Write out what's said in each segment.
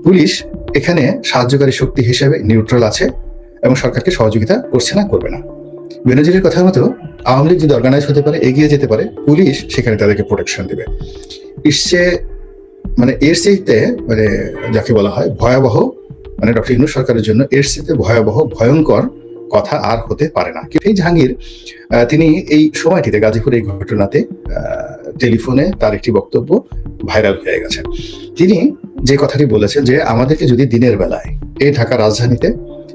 Police এখানে সাহায্যকারী শক্তি হিসেবে নিউট্রাল আছে এবং সরকারকে সহযোগিতা করছে না, করবে না। বেনজিরের কথা মতো আওয়ামী লীগ যদি অর্গানাইজ হতে পারে, এগিয়ে যেতে পারে, পুলিশ সেখানে তাদেরকে প্রোটেকশন দেবে। এর চাইতে যাকে বলা হয় ভয়াবহ, ডক্টর ইউনূস সরকারের জন্য এর চাইতে ভয়াবহ ভয়ঙ্কর কথা আর হতে পারে না। এই জাহাঙ্গীর তিনি এই সময়টিতে গাজীপুর এই ঘটনাতে টেলিফোনে তার একটি বক্তব্য ভাইরাল হয়ে গেছে। তিনি যে কথাটি বলেছেন যে আমাদেরকে যদি দিনের বেলায় এই ঢাকা রাজধানীতে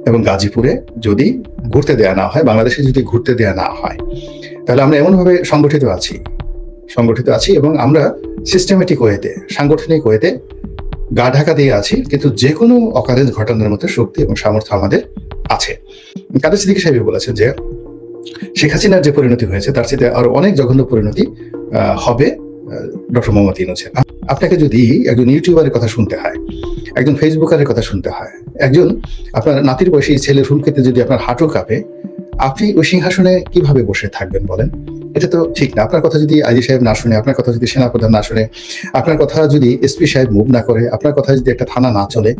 এবং গাজীপুরে যদি ঘুরতে দেয়া না হয়, বাংলাদেশে যদি ঘুরতে দেয়া না হয়, তাহলে আমরা এমনভাবে সংগঠিত আছি এবং আমরা সিস্টেমেটিক ওয়েতে, সাংগঠনিক ওয়েতে গা ঢাকা দিয়ে আছি, কিন্তু যে কোনো অকারেন্স ঘটনার মতো শক্তি এবং সামর্থ্য আমাদের আছে। কাদের সিদ্দিকী সাহেব বলেছেন যে শেখ হাসিনার যে পরিণতি হয়েছে তার সাথে আরো অনেক জঘন্য পরিণতি হবে ডক্টর মোহাম্মদ ইউনূসের। আপনাকে যদি একজন ইউটিউবারের কথা শুনতে হয়, একজন ফেসবুকারের কথা শুনতে হয়, একজন আপনার নাতির বয়সী ছেলের হুমকিতে যদি আপনার হাঁটু কাঁপে, আপনি ওই সিংহাসনে কিভাবে বসে থাকবেন বলেন? এটা তো ঠিক না। আপনার কথা যদি আইজি সাহেব না শুনে, আপনার কথা যদি সেনাপ্রধান না শুনে, আপনার কথা যদি এসপি সাহেব মুভ না করে, আপনার কথা যদি একটা থানা না চলে,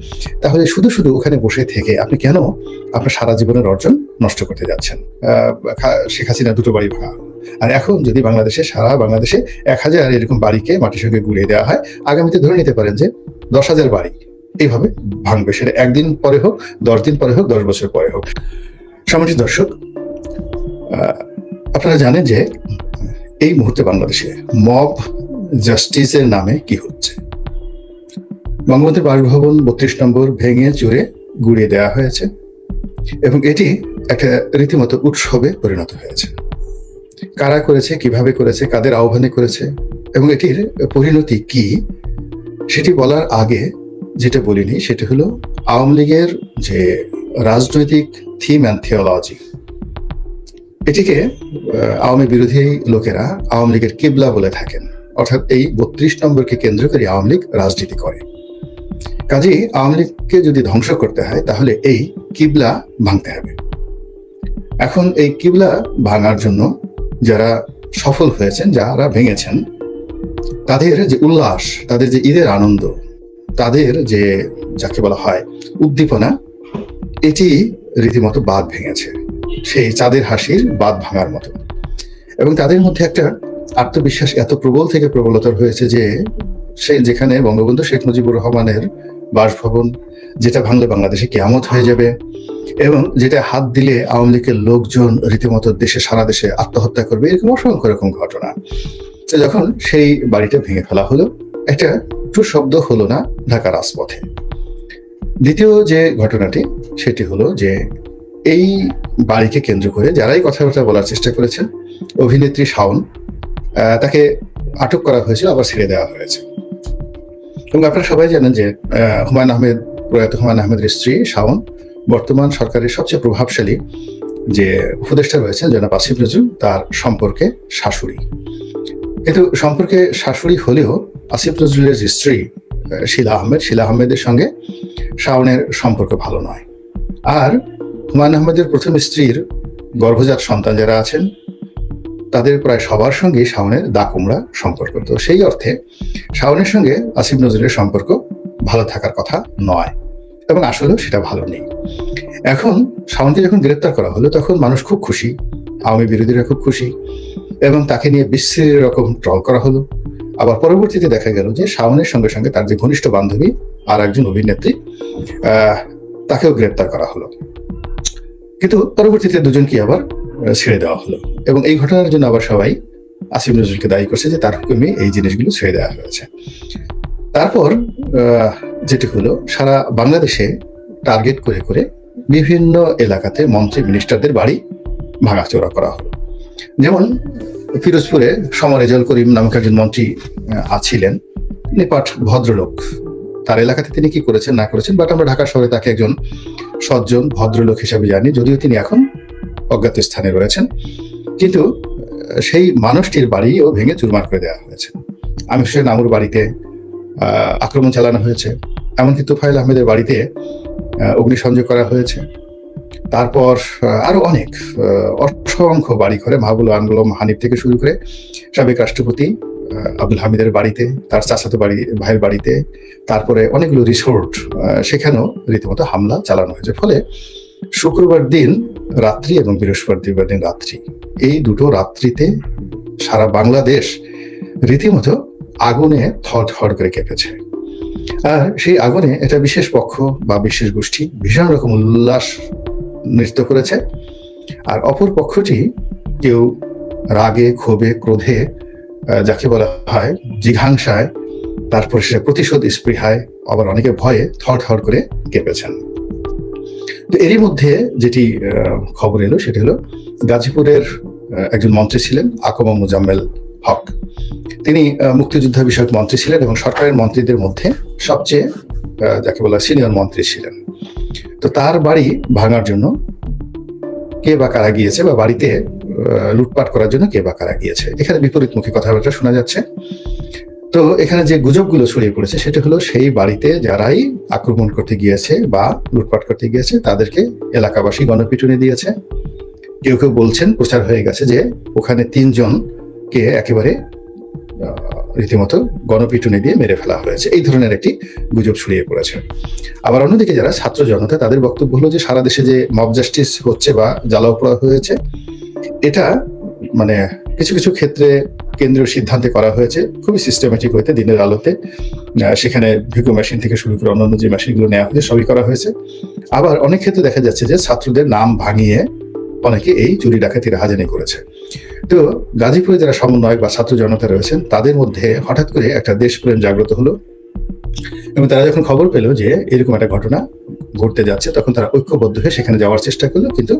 তাহলে শুধু শুধু ওখানে বসে থেকে আপনি কেন আপনার সারা জীবনের অর্জন নষ্ট করতে যাচ্ছেন? শেখ হাসিনা দুটো বাড়ি ভাঙা, আর এখন যদি সারা বাংলাদেশে 1000 এরকম বাড়িকে মাটির সঙ্গে গুঁড়িয়ে দেওয়া হয়, আগামীতে ধরে নিতে পারেন যে 10,000 বাড়ি এইভাবে ভাঙবে। সেটা 1 দিন পরে হোক, 10 দিন পরে হোক, 10 বছর পরে হোক। সম্মানিত দর্শক, আপনারা জানেন যে এই মুহূর্তে বাংলাদেশে মব জাস্টিসের নামে কি হচ্ছে। বঙ্গবন্ধুর বাসভবন 32 নম্বর ভেঙে চুরে গুঁড়িয়ে দেওয়া হয়েছে এবং এটি একটা রীতিমতো উৎসবে পরিণত হয়েছে। কারা করেছে, কিভাবে করেছে, কাদের আহ্বানে করেছে এবং এটির পরিণতি কি, সেটি বলার আগে যেটা বলিনি সেটা হলো আওয়ামী লীগের যে রাজনৈতিক থিম অ্যান্ড থিওলজি, এটিকে আওয়ামী বিরোধী লোকেরা আওয়ামী লীগের কিবলা বলে থাকেন। অর্থাৎ এই 32 নম্বরকে কেন্দ্র করে আওয়ামী লীগ রাজনীতি করে। কাজেই আওয়ামী লীগকে যদি ধ্বংস করতে হয় তাহলে এই কিবলা ভাঙতে হবে। এখন এই কিবলা ভাঙার জন্য যারা সফল হয়েছেন, যারা ভেঙেছেন, তাদের যে উল্লাস, তাদের যে ঈদের আনন্দ, তাদের যে যাকে বলা হয় উদ্দীপনা, এটি রীতিমতো বাঁধ ভেঙেছে, সেই চাঁদের হাসির বাঁধ ভাঙার মতো। এবং তাদের মধ্যে একটা আত্মবিশ্বাস এত প্রবল থেকে প্রবলতর হয়েছে যে যেখানে বঙ্গবন্ধু শেখ মুজিবুর রহমানের বাসভবন, যেটা ভাঙলে বাংলাদেশে কিয়ামত হয়ে যাবে এবং যেটা হাত দিলে আওয়ামী লীগের লোকজন রীতিমতো সারা দেশে আত্মহত্যা করবে, এরকম অসংখ্য রকম ঘটনা। যখন সেই বাড়িটা ভেঙে ফেলা হলো, একটা একটু শব্দ হলো না ঢাকা রাজপথে। দ্বিতীয় যে ঘটনাটি সেটি হলো যে এই বাড়িকে কেন্দ্র করে যারাই কথাবার্তা বলার চেষ্টা করেছেন, অভিনেত্রী শাওন, তাকে আটক করা হয়েছিল, আবার ছেড়ে দেওয়া হয়েছে। এবং আপনারা সবাই জানেন যে প্রয়াত হুমায়ুন আহমেদের স্ত্রী শাওন বর্তমান সরকারের সবচেয়ে প্রভাবশালী যে উপদেষ্টা রয়েছেন জনাব আসিফ নজরুল, তার সম্পর্কে শাশুড়ি। কিন্তু সম্পর্কে শাশুড়ি হলেও আসিফ নজরুলের যে স্ত্রী শিলা আহমেদের সঙ্গে শাওনের সম্পর্ক ভালো নয়। আর হুমায়ুন আহমেদের প্রথম স্ত্রীর গর্ভজাত সন্তান যারা আছেন তাদের প্রায় সবার সঙ্গে শাওনের দাকুমড়া সম্পর্ক। তো সেই অর্থে শাওনের সঙ্গে আসিফ নজরুলের সম্পর্ক ভালো থাকার কথা নয় এবং আসলেও সেটা ভালো নেই। এখন শাওনকে যখন গ্রেপ্তার করা হলো তখন মানুষ খুব খুশি, আওয়ামী বিরোধীরা খুব খুশি এবং তাকে নিয়ে বিশ্রী রকম ট্রল করা হলো। আবার পরবর্তীতে দেখা গেল যে শাওনের সঙ্গে সঙ্গে তার যে ঘনিষ্ঠ বান্ধবী আর একজন অভিনেত্রী, তাকেও গ্রেপ্তার করা হলো, কিন্তু পরবর্তীতে দুজনকে আবার ছেড়ে দেওয়া হলো। এবং এই ঘটনার জন্য আবার সবাই আসিফ নজরুলকে দায়ী করছে যে তার হুকুমে এই জিনিসগুলো ছেড়ে দেওয়া হয়েছে। তারপর যেটি হলো, সারা বাংলাদেশে টার্গেট করে করে বিভিন্ন এলাকাতে মন্ত্রী মিনিস্টারদের বাড়ি ভাঙাচোরা করা হলো। যেমন ফিরোজপুরে সমর রেজাউল করিম নামক একজন মন্ত্রী ছিলেন, নিপাট ভদ্রলোক। তার এলাকাতে তিনি কি করেছেন না করেছেন, বাট আমরা ঢাকা শহরে তাকে একজন সজ্জন ভদ্রলোক হিসাবে জানি, যদিও তিনি এখন অজ্ঞাত স্থানে রয়েছেন। কিন্তু সেই মানুষটির বাড়িও ভেঙে চুরমার করে দেওয়া হয়েছে। আমির হোসেন আমুর বাড়িতে আক্রমণ চালানো হয়েছে, এমনকি তুফাইল আহমেদের বাড়িতে অগ্নিসংযোগ করা হয়েছে। তারপর আরো অনেক অসংখ্য বাড়ি ঘরে মাহবুব আলম হানিফ থেকে শুরু করে সাবেক রাষ্ট্রপতি আব্দুল হামিদের বাড়িতে, তার চাচাতো ভাইয়ের বাড়িতে, তারপরে অনেকগুলো রিসোর্ট, সেখানেও রীতিমতো হামলা চালানো হয়েছে। ফলে শুক্রবার দিন রাত্রি এবং বৃহস্পতিবার দিন রাত্রি, এই দুটো রাত্রিতে সারা বাংলাদেশ রীতিমতো আগুনে থরথর করে কেঁপেছে। আর সেই আগুনে একটা বিশেষ পক্ষ বা বিশেষ গোষ্ঠী ভীষণ রকম উল্লাস নৃত্য করেছে, আর অপর পক্ষটি কেউ রাগে, ক্ষোভে, ক্রোধে, যাকে বলা হয় জিঘাংসায়, তারপর সে প্রতিশোধ স্পৃহায়, আবার অনেকে ভয়ে থরথর করে কেঁপেছেন। তো এরই মধ্যে যেটি খবর এলো সেটি হলো গাজীপুরের একজন মন্ত্রী ছিলেন আকম মোজাম্মেল হক। তিনি মুক্তিযোদ্ধা বিষয়ক মন্ত্রী ছিলেন এবং সরকারের মন্ত্রীদের মধ্যে সবচেয়ে যাকে বলা সিনিয়র মন্ত্রী ছিলেন। তো তার বাড়ি ভাঙার জন্য কে বা কারা গিয়েছে, বা বাড়িতে লুটপাট করার জন্য কে বা কারা গিয়েছে, এখানে বিপরীতমুখী কথাবার্তা শোনা যাচ্ছে। তো এখানে যে গুজবগুলো ছড়িয়ে পড়েছে সেটা হলো সেই বাড়িতে যারাই আক্রমণ করতে গিয়েছে বা লুটপাট করতে গিয়েছে তাদেরকে এলাকাবাসী গণপিটুনি দিয়েছে। কেউ কেউ বলছেন, প্রচার হয়ে গেছে যে ওখানে 3 জনকে একেবারে রীতিমতো গণপিটুনি দিয়ে মেরে ফেলা হয়েছে। এই ধরনের একটি গুজব ছড়িয়ে পড়েছে। আবার অন্যদিকে যারা ছাত্র জনতা, তাদের বক্তব্য হলো যে সারা দেশে যে মব জাস্টিস হচ্ছে বা জ্বালাও পোড়া হয়েছে, এটা মানে কিছু কিছু ক্ষেত্রে কেন্দ্রীয় সিদ্ধান্তে করা হয়েছে, খুবই সিস্টেমেটিক হইতে, দিনের আলোতে। সেখানে ভিকো মেশিন থেকে শুরু করে অন্যান্য যে মেশিনগুলো নেওয়া হয়েছে সবই করা হয়েছে। আবার অনেক ক্ষেত্রে দেখা যাচ্ছে যে ছাত্রদের নাম ভাঙিয়ে অনেকে এই চুরি ডাকাতির হাজানি করেছে। তো গাজীপুরে যারা সমন্বয়ক বা ছাত্র জনতা রয়েছেন তাদের মধ্যে হঠাৎ করে একটা দেশপ্রেম জাগ্রত হলো, এবং তারা যখন খবর পেল যে এরকম একটা ঘটনা ঘটতে যাচ্ছে তখন তারা ঐক্যবদ্ধ হয়ে সেখানে যাওয়ার চেষ্টা করলো। কিন্তু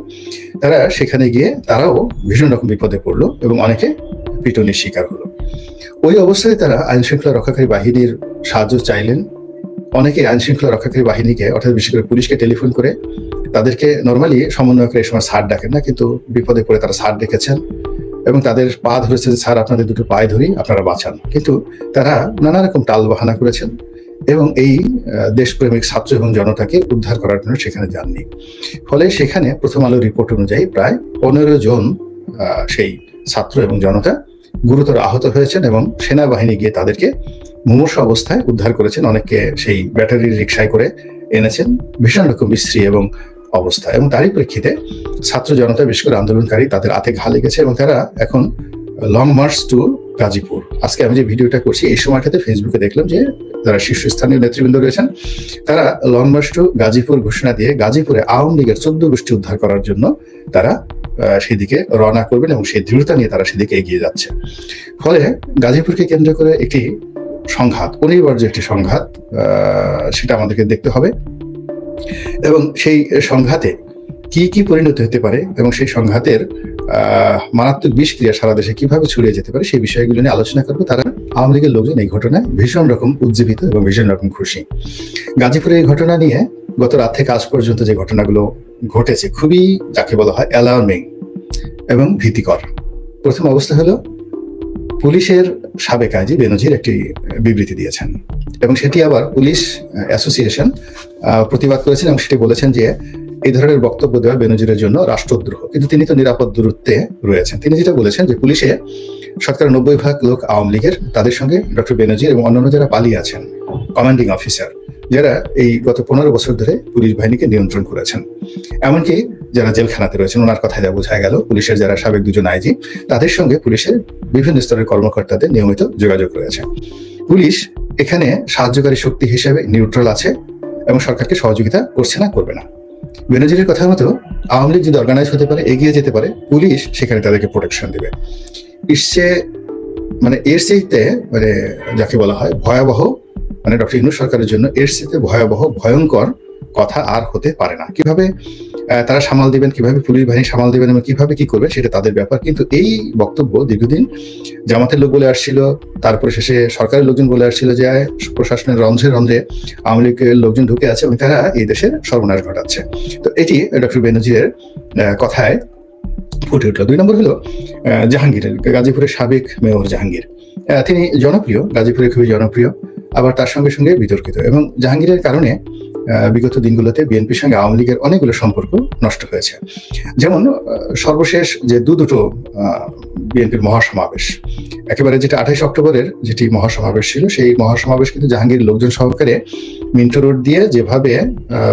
তারা সেখানে গিয়ে তারাও ভীষণ রকম বিপদে পড়লো এবং অনেকে পিটুনির শিকার হলো। ওই অবস্থায় তারা আইন শৃঙ্খলা রক্ষাকারী বাহিনীর সাহায্য চাইলেন। অনেকে আইন শৃঙ্খলা রক্ষাকারী বাহিনীকে, অর্থাৎ বিশেষ করে পুলিশকে টেলিফোন করে, তাদেরকে নর্মালি সমন্বয়করা এই সময় স্যার ডাকেন না, কিন্তু বিপদে পড়ে তারা স্যার ডেকেছেন এবং তাদের পা ধরেছে যে স্যার আপনাদের দুটো পায়ে ধরি, আপনারা বাঁচান। কিন্তু তারা নানা রকম টাল বাহানা করেছেন এবং এই দেশপ্রেমিক ছাত্র এবং জনতাকে উদ্ধার করার জন্য সেখানে যাননি। ফলে সেখানে প্রথম আলো রিপোর্ট অনুযায়ী প্রায় 15 জন সেই ছাত্র এবং জনতা গুরুতর আহত হয়েছেন এবং সেনাবাহিনী গিয়ে তাদেরকে মুমূর্ষ অবস্থায় উদ্ধার করেছেন। অনেককে সেই ব্যাটারির রিক্সায় করে এনেছেন, ভীষণ রকম বিশ্রী এবং অবস্থা। এবং তারই প্রেক্ষিতে ছাত্র জনতা, বিশেষ করে আন্দোলনকারী, তাদের হাতে ঘা লেগেছে এবং তারা এখন লং মার্চ টু গাজীপুর। আজকে আমি যে ভিডিওটা করছি এই সময়টাতে ফেসবুকে দেখলাম যে যারা শীর্ষস্থানীয় নেতৃবৃন্দ রয়েছেন তারা লং মার্চ টু গাজীপুর ঘোষণা দিয়ে গাজীপুরে আওয়ামী লীগের 14 গোষ্ঠী উদ্ধার করার জন্য তারা সেদিকে রওনা করবেন এবং সেই দৃঢ়তা নিয়ে তারা সেদিকে এগিয়ে যাচ্ছে। ফলে গাজীপুরকে কেন্দ্র করে একটি সংঘাত, অনিবার্য একটি সংঘাত, সেটা আমাদেরকে দেখতে হবে। এবং সেই সংঘাতে কি কি পরিণতি হতে পারে এবং সেই সংঘাতের মারাত্মক বিষক্রিয়া সারা দেশে কিভাবে ছড়িয়ে যেতে পারে সেই বিষয়গুলো নিয়ে আলোচনা করবো। তারা আওয়ামী লীগের লোকজন এই ঘটনায় ভীষণ রকম উজ্জীবিত এবং ভীষণ রকম খুশি। গাজীপুরের এই ঘটনা নিয়ে গত রাত থেকে আজ পর্যন্ত যে ঘটনাগুলো ঘটেছে খুবই, যাকে বলা হয়, অ্যালার্মিং এবং ভীতিকর। প্রথম অবস্থা হলো পুলিশের সাবেক আইজি বেনজির একটি বিবৃতি দিয়েছেন এবং সেটি আবার পুলিশ অ্যাসোসিয়েশন প্রতিবাদ করেছেন এবং সেটি বলেছেন যে এই ধরনের বক্তব্য দেওয়া বেনজিরের জন্য রাষ্ট্রদ্রোহ। কিন্তু তিনি তো নিরাপদ দূরত্বে রয়েছেন। তিনি যেটা বলেছেন যে পুলিশে 90% লোক আওয়ামী লীগের, তাদের সঙ্গে ডক্টর বেনজির এবং অন্যান্য যারা পালিয়ে আছেন কমান্ডিং অফিসার, যারা এই গত 15 বছর ধরে পুলিশ বাহিনীকে নিয়ন্ত্রণ করেছেন, এমনকি যারা জেলখানাতে রয়েছেন, ওনার কথায় যা বোঝা গেল পুলিশের যারা সাবেক 2 জন আইজি, তাদের সঙ্গে পুলিশের বিভিন্ন স্তরের কর্মকর্তাদের নিয়মিত যোগাযোগ রয়েছে। পুলিশ এখানে সাহায্যকারী শক্তি হিসেবে নিউট্রাল আছে এবং সরকারকে সহযোগিতা করছে না, করবে না। বেনজিরের কথা মতো আওয়ামী লীগ যদি অর্গানাইজ হতে পারে, এগিয়ে যেতে পারে, পুলিশ সেখানে তাদেরকে প্রোটেকশন দেবে। এর চাইতে যাকে বলা হয় ভয়াবহ, ডক্টর ইউনূস সরকারের জন্য এর চাইতে ভয়াবহ, ভয়ঙ্কর কথা আর হতে পারে না। কিভাবে তারা সামাল দিবেন, কিভাবে পুলিশ বাহিনী সামাল দিবেন এবং কিভাবে কি করবেন সেটা তাদের ব্যাপার। কিন্তু এই বক্তব্য দীর্ঘদিন জামাতের লোক বলে আসছিল, তারপরে শেষে সরকারের লোকজন বলে আসছিল যে প্রশাসনের রন্ধ্রে রন্ধ্রে আওয়ামী লীগের লোকজন ঢুকে আছে এবং তারা এই দেশের সর্বনাশ ঘটাচ্ছে। তো এটি ডক্টর বেনজিরের কথায় ফুটে উঠল। 2 নম্বর হলো জাহাঙ্গীরের, গাজীপুরের সাবেক মেয়র জাহাঙ্গীর। তিনি জনপ্রিয়, গাজীপুরে খুবই জনপ্রিয়, আবার তার সঙ্গে সঙ্গে বিতর্কিত। এবং জাহাঙ্গীরের কারণে বিগত দিনগুলোতে বিএনপির সঙ্গে আওয়ামী লীগের অনেকগুলো সম্পর্ক নষ্ট হয়েছে। যেমন সর্বশেষ যে দুটো বিএনপির মহাসমাবেশ, একেবারে যেটা 28 অক্টোবরের যেটি মহাসমাবেশ ছিল, সেই মহাসমাবেশ কিন্তু জাহাঙ্গীর লোকজন সহকারে মিন্টো রোড দিয়ে যেভাবে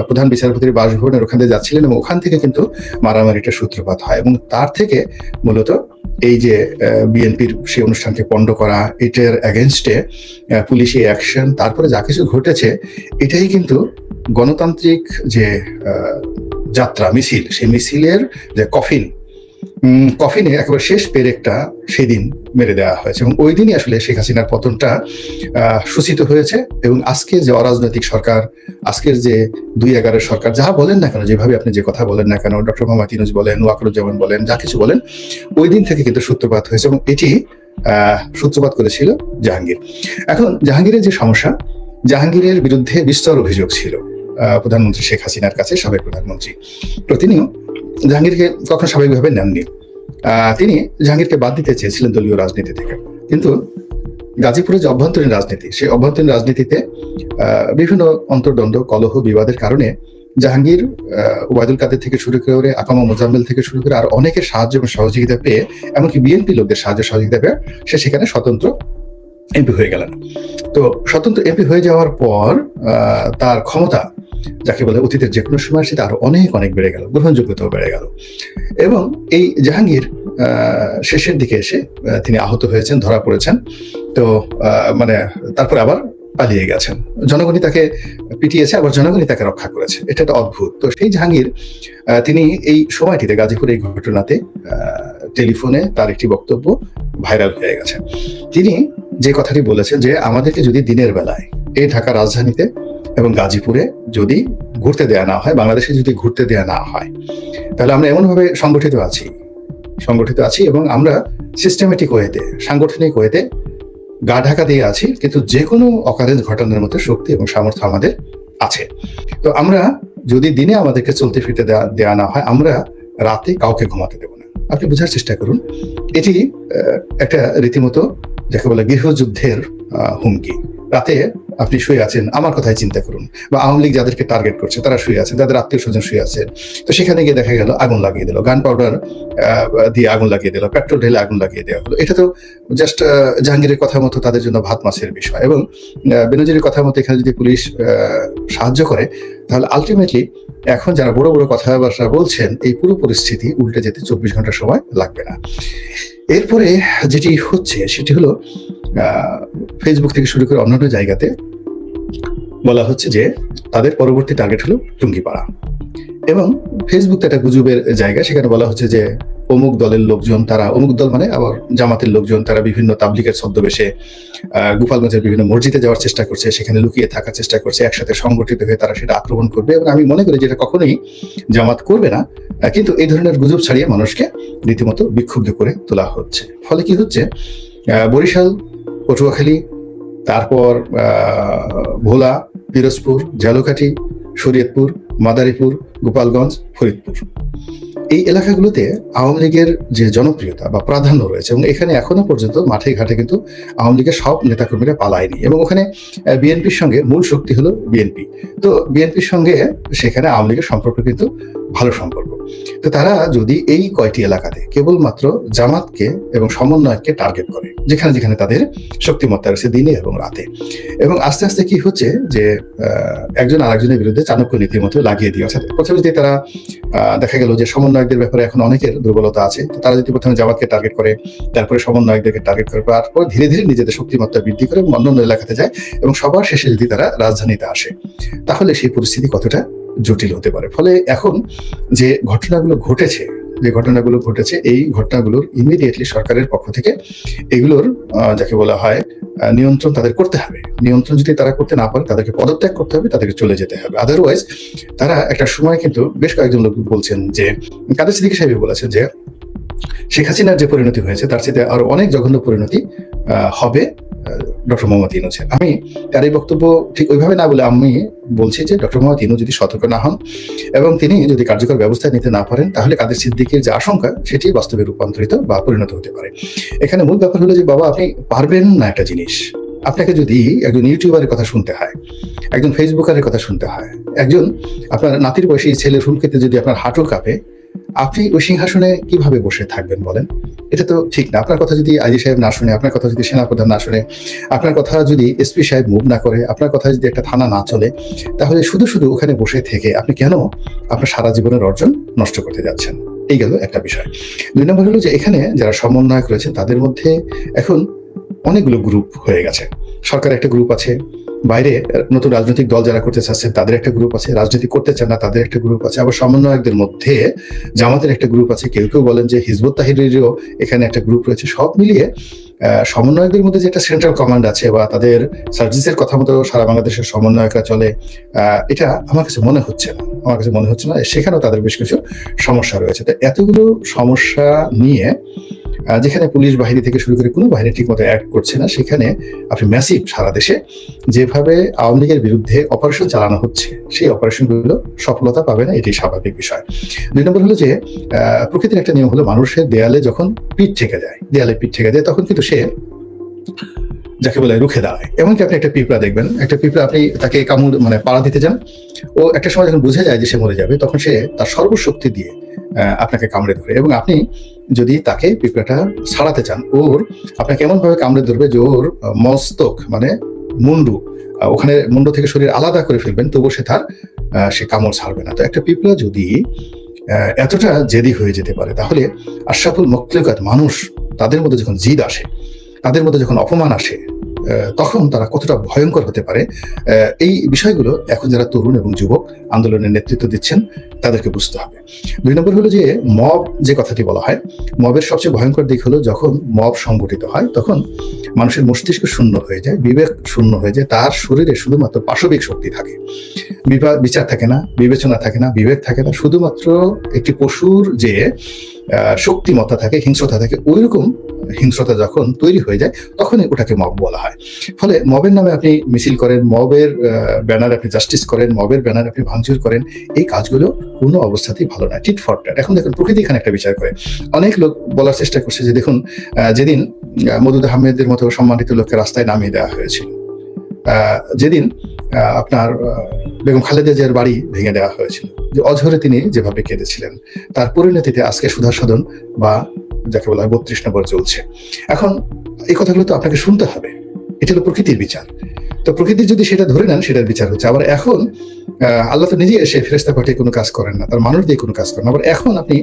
প্রধান বিচারপতির বাসভবনের ওখান দিয়ে যাচ্ছিলেন, এবং ওখান থেকে কিন্তু মারামারিটা সূত্রপাত হয়, এবং তার থেকে মূলত এই যে বিএনপির সেই অনুষ্ঠানকে পণ্ড করা, এটার এগেনস্টে পুলিশি অ্যাকশন, তারপরে যা কিছু ঘটেছে, এটাই কিন্তু গণতান্ত্রিক যে যাত্রা মিছিল, সেই মিছিলের যে কফিনে একেবারে শেষ পেরেকটা সেদিন মেরে দেওয়া হয়েছে, এবং ওই দিনই আসলে শেখ হাসিনার পতনটা সূচিত হয়েছে। এবং আজকে যে অরাজনৈতিক সরকার, আজকের যে ২/১১ সরকার, যাহা বলেন না কেন, যেভাবে আপনি যে কথা বলেন না কেন, ডক্টর মোহাম্মদ ইউনূস বলেন, ওয়াকারুজ্জামান বলেন, যা কিছু বলেন, ওই দিন থেকে কিন্তু সূত্রপাত হয়েছে, এবং এটি সূত্রপাত করেছিল জাহাঙ্গীর। এখন জাহাঙ্গীরের যে সমস্যা, জাহাঙ্গীরের বিরুদ্ধে বিস্তর অভিযোগ ছিল প্রধানমন্ত্রী শেখ হাসিনার কাছে, সাবেক প্রধানমন্ত্রী। তো তিনিও জাহাঙ্গীরকে কখনো স্বাভাবিকভাবে নেননি। তিনি জাহাঙ্গীরকে বাদ দিতে চেয়েছিলেন দলীয় রাজনীতি থেকে, কিন্তু গাজীপুরের যে অভ্যন্তরীণ রাজনীতি, সেই অভ্যন্তরীণ রাজনীতিতে বিভিন্ন অন্তর্দ্বন্দ্ব, কলহ, বিবাদের কারণে জাহাঙ্গীর ওবায়দুল কাদের থেকে শুরু করে আকামা মোজাম্মেল থেকে শুরু করে আর অনেকের সাহায্য এবং সহযোগিতা পেয়ে, এমনকি বিএনপি লোকদের সাহায্য সহযোগিতা পেয়ে সে সেখানে স্বতন্ত্র এমপি হয়ে গেলেন। তো স্বতন্ত্র এমপি হয়ে যাওয়ার পর তার ক্ষমতা, যাকে বলে অতীতের যে কোনো সময়, সেটা আরো অনেক অনেক বেড়ে গেল, গ্রহণযোগ্যতাও বেড়ে গেল। এবং এই জাহাঙ্গীর শেষের দিকে এসে তিনি আহত হয়েছেন, ধরা পড়েছেন। তো তারপরে আবার পালিয়ে গেছেন। জনগণই তাকে পিটিয়েছে, আবার জনগণই তাকে রক্ষা করেছে। এটা একটা অদ্ভুত। তো সেই জাহাঙ্গীর তিনি এই সময়টিতে, গাজীপুর এই ঘটনাতে টেলিফোনে তার একটি বক্তব্য ভাইরাল হয়ে গেছে। তিনি যে কথাটি বলেছেন যে আমাদেরকে যদি দিনের বেলায় এই ঢাকা রাজধানীতে এবং গাজীপুরে যদি ঘুরতে দেয়া না হয়, বাংলাদেশে যদি ঘুরতে দেয়া না হয়, তাহলে আমরা এমনভাবে সংগঠিত আছি এবং আমরা সিস্টেমেটিক ওয়েতে, সাংগঠনিক ওয়েতে গা ঢাকা দিয়ে আছি, কিন্তু যে কোনো অকারেন্স ঘটানোর মতো শক্তি এবং সামর্থ্য আমাদের আছে। তো আমরা যদি দিনে আমাদেরকে চলতে ফিরতে দেওয়া না হয়, আমরা রাতে কাউকে ঘুমাতে দেব না। আপনি বোঝার চেষ্টা করুন, এটি একটা রীতিমতো যাকে বলে গৃহযুদ্ধের হুমকি। রাতে আপনি শুয়ে আছেন, আমার কথাই চিন্তা করুন, বা আওয়ামী লীগ যাদেরকে টার্গেট করছে তারা শুয়ে আছেন, তাদের আত্মীয় স্বজন শুয়ে আছেন। তো সেখানে গিয়ে দেখা গেল আগুন লাগিয়ে দিল, গান পাউডার দিয়ে আগুন লাগিয়ে দিল, পেট্রোল ঢেলে আগুন লাগিয়ে দেওয়া হলো। এটা তো জাস্ট জাহাঙ্গীরের কথা মতো তাদের জন্য ভাত মাছের বিষয়। এবং বেনজিরের কথা মতো এখানে যদি পুলিশ সাহায্য করে, তাহলে আলটিমেটলি এখন যারা বড় বড় কথাবার্তা বলছেন, এই পুরো পরিস্থিতি উল্টে যেতে 24 ঘন্টা সময় লাগবে না। এরপরে যেটি হচ্ছে সেটি হলো, ফেসবুক থেকে শুরু করে অন্যান্য জায়গাতে বলা হচ্ছে যে তাদের পরবর্তী টার্গেট হলো টুঙ্গিপাড়া, এবং ফেসবুক তো একটা গুজবের জায়গা। সেখানে বলা হচ্ছে যে অমুক দলের লোকজন, তারা অমুক দল মানে আবার জামাতের লোকজন, তারা বিভিন্ন তাবলিগের ছদ্মবেশে গোপালগঞ্জের বিভিন্ন মসজিদে যাওয়ার চেষ্টা করছে, সেখানে লুকিয়ে থাকার চেষ্টা করছে, একসাথে সংগঠিত হয়ে তারা সেটা আক্রমণ করবে। এবং আমি মনে করি যেটা কখনোই জামাত করবে না, কিন্তু এই ধরনের গুজব ছাড়িয়ে মানুষকে রীতিমতো বিক্ষুব্ধ করে তোলা হচ্ছে। ফলে কি হচ্ছে, বরিশাল, পটুয়াখালী, তারপর ভোলা, পিরোজপুর, ঝালকাঠি, শরীয়তপুর, মাদারীপুর, গোপালগঞ্জ, ফরিদপুর, এই এলাকাগুলোতে আওয়ামী লীগের যে জনপ্রিয়তা বা প্রাধান্য রয়েছে, এবং এখানে এখনো পর্যন্ত মাঠে ঘাটে কিন্তু আওয়ামী লীগের সব নেতাকর্মীরা পালায়নি, এবং ওখানে বিএনপির সঙ্গে মূল শক্তি হলো বিএনপি। তো বিএনপির সঙ্গে সেখানে আওয়ামী লীগের সম্পর্ক কিন্তু ভালো সম্পর্ক। তো তারা যদি এই কয়টি এলাকাতে কেবলমাত্র জামাতকে এবং সমন্বয়ককে টার্গেট করে, যেখানে যেখানে তাদের শক্তিমত্তা রয়েছে দিনে এবং রাতে, এবং আস্তে আস্তে কি হচ্ছে যে একজন আরেকজনের বিরুদ্ধে চাণক্য নীতির মতো লাগিয়ে দিয়ে, অর্থাৎ প্রথমে যদি তারা দেখা গেল যে সমন্বয়কদের ব্যাপারে এখন অনেকের দুর্বলতা আছে, তো তারা যদি প্রথমে জামাতকে টার্গেট করে, তারপরে সমন্বয়কদেরকে টার্গেট করে, তারপর ধীরে ধীরে নিজেদের শক্তিমত্তা বৃদ্ধি করে এবং অন্যান্য এলাকাতে যায়, এবং সবার শেষে যদি তারা রাজধানীতে আসে, তাহলে সেই পরিস্থিতি কতটা জটিল হতে পারে। ফলে এখন যে ঘটনাগুলো ঘটেছে, এই ঘটনাগুলোর ইমিডিয়েটলি সরকারের পক্ষ থেকে এগুলোর যাকে বলা হয় নিয়ন্ত্রণ তাদের করতে হবে। নিয়ন্ত্রণ যদি তারা করতে না পারে, তাদেরকে পদত্যাগ করতে হবে, তাদেরকে চলে যেতে হবে। আদারওয়াইজ তারা একটা সময়, কিন্তু বেশ কয়েকজন লোক বলছেন যে, কাদের সিদ্দিকী সাহেব বলেছেন যে শেখ হাসিনার যে পরিণতি হয়েছে তার সাথে আরো অনেক জঘন্য পরিণতি হবে ডক্টর মোহাম্মদ ইউনূসের। আমি তার এই বক্তব্য ঠিক ওইভাবে না বলে আমি বলছি যে ডক্টর মোহাম্মদ ইউনূস যদি সতর্ক না হন এবং তিনি যদি কার্যকর ব্যবস্থা নিতে না পারেন, তাহলে কাদের সিদ্দিকীর যে আশঙ্কা সেটি বাস্তবে রূপান্তরিত বা পরিণত হতে পারে। এখানে মূল ব্যাপার হলো যে বাবা, আপনি পারবেন না একটা জিনিস, আপনাকে যদি একজন ইউটিউবারের কথা শুনতে হয়, একজন ফেসবুকারের কথা শুনতে হয়, একজন আপনার নাতির বয়সী ছেলের হুমকিতে যদি আপনার হাঁটু কাঁপে, আপনি ওই সিংহাসনে কিভাবে বসে থাকবেন বলেন? এটা তো ঠিক না। আপনার কথা যদি আইজি সাহেব না শুনে, আপনার কথা যদি সেনাপ্রধান না শুনে, আপনার কথা যদি এসপি সাহেব মুভ না করে, আপনার কথা যদি একটা থানা না চলে, তাহলে শুধু শুধু ওখানে বসে থেকে আপনি কেন আপনার সারা জীবনের অর্জন নষ্ট করতে যাচ্ছেন? এই গেল একটা বিষয়। 2 নম্বর হলো যে এখানে যারা সমন্বয়ক রয়েছে তাদের মধ্যে এখন অনেকগুলো গ্রুপ হয়ে গেছে। সরকারের একটা গ্রুপ আছে, বাইরে নতুন রাজনৈতিক দল যারা করতে চাচ্ছে তাদের একটা গ্রুপ আছে, রাজনীতি করতে চান না তাদের একটা গ্রুপ আছে, আবার সমন্বয়কদের মধ্যে জামাতের একটা গ্রুপ আছে, কেউ কেউ বলেন যে হিজবুত তাহরিরেরও এখানে একটা গ্রুপ রয়েছে। সব মিলিয়ে সমন্বয়কদের মধ্যে যে একটা সেন্ট্রাল কমান্ড আছে বা তাদের সার্ভিসের কথা মতো সারা বাংলাদেশের সমন্বয়করা চলে, এটা আমার কাছে মনে হচ্ছে না। সেখানেও তাদের বেশ কিছু সমস্যা রয়েছে। তো এতগুলো সমস্যা নিয়ে যেখানে পুলিশ বাহিনী থেকে শুরু করে কোনো বাহিনী ঠিক মতো অ্যাক্ট করছে না, সেখানে আপনি ম্যাসিভ সারা দেশে যেভাবে আওয়ামী লীগের বিরুদ্ধে অপারেশন চালানো হচ্ছে, সেই অপারেশনগুলো সফলতা পাবে না, এটি স্বাভাবিক বিষয়। 2 নম্বর হলো যে প্রকৃতির একটা নিয়ম হলো মানুষের দেয়ালে যখন পিঠ ঠেকে যায় তখন কিন্তু সে যাকে বলে রুখে দাঁড়ায়। এমনকি আপনি একটা পিঁপড়া দেখবেন, একটা পিঁপড়া আপনি তাকে কামড় পাড়া দিতে যান, ও একটা সময় যখন বুঝে যায় যে সে মরে যাবে, তখন সে তার সর্বশক্তি দিয়ে আপনাকে কামড়ে ধরে। এবং আপনি যদি তাকে পিঁপড়াটা ছাড়াতে চান, আপনাকে এমন ভাবে কামড়ে ধরবে যে ওর মস্তক মুন্ডু, ওখানে মুন্ডু থেকে শরীর আলাদা করে ফেলবেন, তবুও সে কামড় ছাড়বে না। তো একটা পিঁপড়া যদি এতটা জেদি হয়ে যেতে পারে, তাহলে আশরাফুল মখলুকাত মানুষ, তাদের মধ্যে যখন জিদ আসে, তাদের মধ্যে যখন অপমান আসে, তখন তারা কতটা ভয়ঙ্কর হতে পারে, এই বিষয়গুলো এখন যারা তরুণ এবং যুবক আন্দোলনের নেতৃত্ব দিচ্ছেন তাদেরকে বুঝতে হবে। 2 নম্বর হলো যে মব যে কথাটি বলা হয়, মবের সবচেয়ে ভয়ঙ্কর দিক হলো যখন মব সংগঠিত হয় তখন মানুষের মস্তিষ্ক শূন্য হয়ে যায়, বিবেক শূন্য হয়ে যায়, তার শরীরে শুধুমাত্র পাশবিক শক্তি থাকে, বিচার থাকে না, বিবেচনা থাকে না, বিবেক থাকে না, শুধুমাত্র একটি পশুর যে শক্তিমত্তা থাকে, হিংস্রতা থাকে, ওইরকম হিংস্রতা যখন তৈরি হয়ে যায় তখনই ওটাকে মব বলা হয়। ফলে মবের নামে আপনি মিছিল করেন, মবের ব্যানার আপনি জাস্টিস করেন, মবের ব্যানার আপনি ভাঙচুর করেন, এই কাজগুলো কোনো অবস্থাতেই ভালো না, টিট ফর ট্যাট। এখন দেখুন প্রকৃতি এখানে একটা বিচার করে। অনেক লোক বলার চেষ্টা করছে যে দেখুন যেদিন মওদুদ আহমেদের মতো সম্মানিত লোককে রাস্তায় নামিয়ে দেওয়া হয়েছিল, যেদিন আপনার বেগম খালেদা জিয়ার বাড়ি ভেঙে দেওয়া হয়েছিল, যে অঝরে তিনি যেভাবে কেঁদেছিলেন, তার পরিণতিতে আজকে সুধা সদন বা যাকে বলা হয় 32 নম্বর চলছে। এখন এই কথাগুলো তো আপনাকে শুনতে হবে, এটা হলো প্রকৃতির বিচার। তো প্রকৃতি যদি সেটা ধরে নেন, সেটার বিচার হচ্ছে। আবার এখন আল্লাহ তো নিজে এসে ফেরেশতা পাঠিয়ে কোনো কাজ করেন না, তার মানুষ দিয়ে কোনো কাজ করেন না। আবার এখন আপনি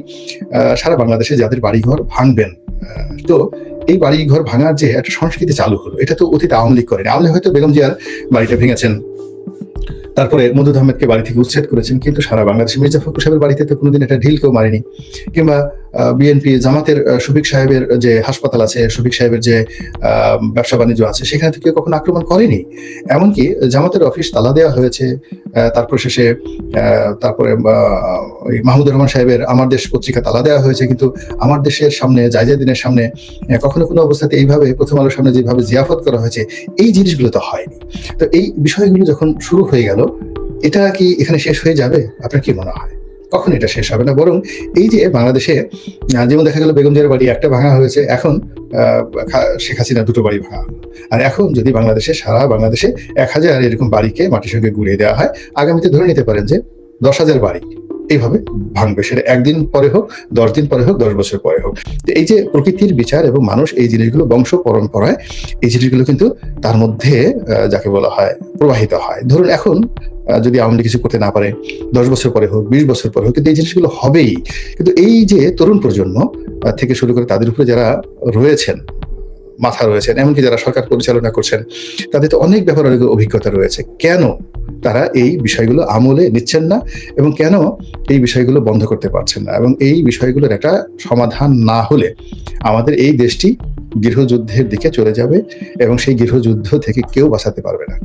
সারা বাংলাদেশে যাদের বাড়িঘর ভাঙবেন, তো এই বাড়িঘর ভাঙার যে একটা সংস্কৃতি চালু হলো, এটা তো অতীত আওয়ামী লীগ করেনি। আওয়ামী লীগ হয়তো বেগম জিয়ার বাড়িটা ভেঙেছেন, তারপরে মওদুদ আহমেদকে বাড়ি থেকে উচ্ছেদ করেছেন, কিন্তু সারা বাংলাদেশে মির্জা ফখরুল সাহেবের বাড়িতে তো কোনোদিন একটা ঢিল কেউ মারেনি। কিংবা বিএনপি জামাতের শফিক সাহেবের যে হাসপাতাল আছে, শফিক সাহেবের যে ব্যবসা বাণিজ্য আছে, সেখানে থেকে কখনো আক্রমণ করেনি। এমনকি জামাতের অফিস তালা দেওয়া হয়েছে, তারপর শেষে মাহমুদুর রহমান সাহেবের আমার দেশ পত্রিকা তালা দেওয়া হয়েছে, কিন্তু আমার দেশের সামনে জায়জাদিনের সামনে কখনো কোনো অবস্থাতে এইভাবে প্রথম আলোর সামনে যেভাবে জিয়াফত করা হয়েছে, এই জিনিসগুলো তো হয়নি। তো এই বিষয়গুলো যখন শুরু হয়ে গেল, এটা কি এখানে শেষ হয়ে যাবে? আপনার কি মনে হয়? কখন এটা শেষ হবে না, বরং এই যে বাংলাদেশে যেমন দেখা গেল বেগম জিয়ার বাড়ি একটা ভাঙা হয়েছে, এখন শেখ হাসিনা 2টো বাড়ি ভাঙা হলো। আর এখন যদি সারা বাংলাদেশে 1000 এরকম বাড়িকে মাটির সঙ্গে গুঁড়িয়ে দেওয়া হয়, আগামীতে ধরে নিতে পারেন যে 10,000 বাড়ি এইভাবে ভাঙবে, সেটা 1 দিন পরে হোক, 10 দিন পরে হোক, 10 বছর পরে হোক। এই যে প্রকৃতির বিচার এবং মানুষ এই জিনিসগুলো বংশ পরম্পরায়, এই জিনিসগুলো কিন্তু তার মধ্যে যাকে বলা হয় প্রবাহিত হয়। ধরুন এখন যদি আওয়ামী লীগ কিছু করতে না পারে, 10 বছর পরে হোক, 20 বছর পরে হোক, কিন্তু এই জিনিসগুলো হবেই। কিন্তু এই যে তরুণ প্রজন্ম থেকে শুরু করে তাদের উপরে যারা মাথা রয়েছেন, এমনকি যারা সরকার পরিচালনা করছেন, তাদের তো অনেক ব্যাপারে অনেক অভিজ্ঞতা রয়েছে। কেন তারা এই বিষয়গুলো আমলে নিচ্ছেন না এবং কেন এই বিষয়গুলো বন্ধ করতে পারছেন না? এবং এই বিষয়গুলোর একটা সমাধান না হলে আমাদের এই দেশটি গৃহযুদ্ধের দিকে চলে যাবে এবং সেই গৃহযুদ্ধ থেকে কেউ বাঁচাতে পারবে না।